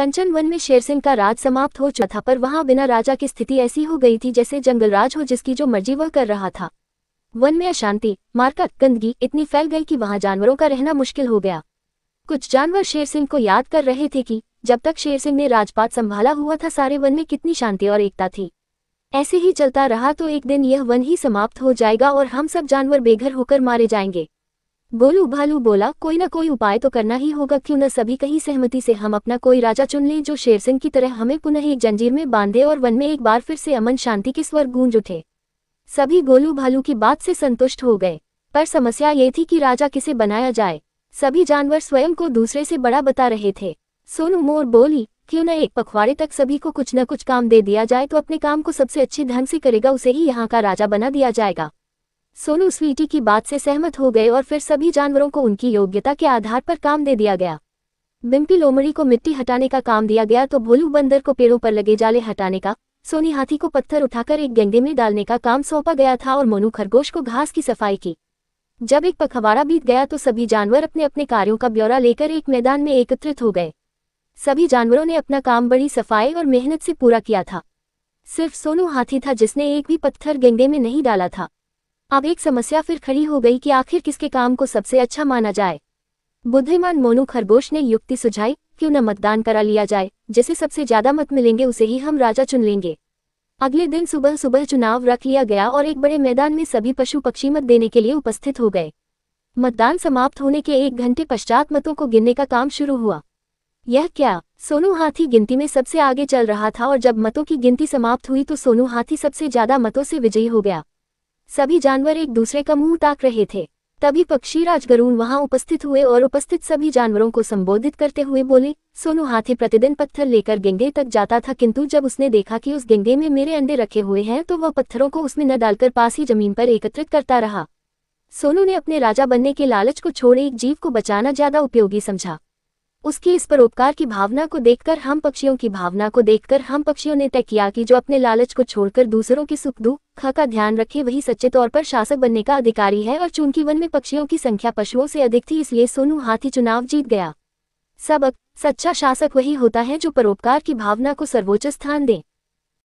कंचन one में शेरसिंह का राज समाप्त हो चुका था, पर वहां बिना राजा की स्थिति ऐसी हो गई थी जैसे जंगलराज हो जिसकी जो मर्जी वह कर रहा था। वन में अशांति, मारकाट, गंदगी इतनी फैल गई कि वहां जानवरों का रहना मुश्किल हो गया। कुछ जानवर शेरसिंह को याद कर रहे थे कि जब तक शेरसिंह ने राजपाट संभाला हुआ था सारे वन में कितनी शांति और एकता थी। ऐसे ही चलता रहा तो एक दिन यह वन ही समाप्त हो जाएगा और हम सब जानवर बेघर होकर मारे जाएंगे। गोलू भालू बोला, कोई ना कोई उपाय तो करना ही होगा, क्यों न सभी कहीं सहमति से हम अपना कोई राजा चुन लें जो शेरसिंह की तरह हमें पुनः एक जंजीर में बांधे और वन में एक बार फिर से अमन शांति के स्वर गूंज उठे। सभी गोलू भालू की बात से संतुष्ट हो गए, पर समस्या ये थी कि राजा किसे बनाया जाए। सभी जानवर स्वयं को दूसरे से बड़ा बता रहे थे। सोनू मोर बोली, क्यों न एक पखवाड़े तक सभी को कुछ न कुछ काम दे दिया जाए, तो अपने काम को सबसे अच्छे ढंग से करेगा उसे ही यहाँ का राजा बना दिया जाएगा। सोनू स्वीटी की बात से सहमत हो गए और फिर सभी जानवरों को उनकी योग्यता के आधार पर काम दे दिया गया। बिम्पी लोमड़ी को मिट्टी हटाने का काम दिया गया तो भोलू बंदर को पेड़ों पर लगे जाले हटाने का, सोनी हाथी को पत्थर उठाकर एक गंगे में डालने का काम सौंपा गया था और मोनू खरगोश को घास की सफाई की। जब एक पखवाड़ा बीत गया तो सभी जानवर अपने अपने कार्यों का ब्यौरा लेकर एक मैदान में एकत्रित हो गए। सभी जानवरों ने अपना काम बड़ी सफाई और मेहनत से पूरा किया था। सिर्फ सोनू हाथी था जिसने एक भी पत्थर गंगे में नहीं डाला था। अब एक समस्या फिर खड़ी हो गई कि आखिर किसके काम को सबसे अच्छा माना जाए। बुद्धिमान मोनू खरगोश ने युक्ति सुझाई, क्यों न मतदान करा लिया जाए, जिसे सबसे ज्यादा मत मिलेंगे उसे ही हम राजा चुन लेंगे। अगले दिन सुबह सुबह चुनाव रख लिया गया और एक बड़े मैदान में सभी पशु पक्षी मत देने के लिए उपस्थित हो गए। मतदान समाप्त होने के 1 घंटे पश्चात मतों को गिनने का काम शुरू हुआ। यह क्या, सोनू हाथी गिनती में सबसे आगे चल रहा था और जब मतों की गिनती समाप्त हुई तो सोनू हाथी सबसे ज्यादा मतों से विजयी हो गया। सभी जानवर एक दूसरे का मुंह ताक रहे थे। तभी पक्षीराज गरुड़ वहां उपस्थित हुए और उपस्थित सभी जानवरों को संबोधित करते हुए बोले, सोनू हाथी प्रतिदिन पत्थर लेकर गंगे तक जाता था, किंतु जब उसने देखा कि उस गंगे में मेरे अंडे रखे हुए हैं तो वह पत्थरों को उसमें न डालकर पास ही जमीन पर एकत्रित करता रहा। सोनू ने अपने राजा बनने के लालच को छोड़ एक जीव को बचाना ज्यादा उपयोगी समझा। उसकी इस परोपकार की भावना को देखकर हम पक्षियों ने तय किया कि जो अपने लालच को छोड़कर दूसरों के सुख दुख का ध्यान रखे वही सच्चे तौर पर शासक बनने का अधिकारी है। और चूंकि वन में पक्षियों की संख्या पशुओं से अधिक थी इसलिए सोनू हाथी चुनाव जीत गया। सबक, सच्चा शासक वही होता है जो परोपकार की भावना को सर्वोच्च स्थान दे।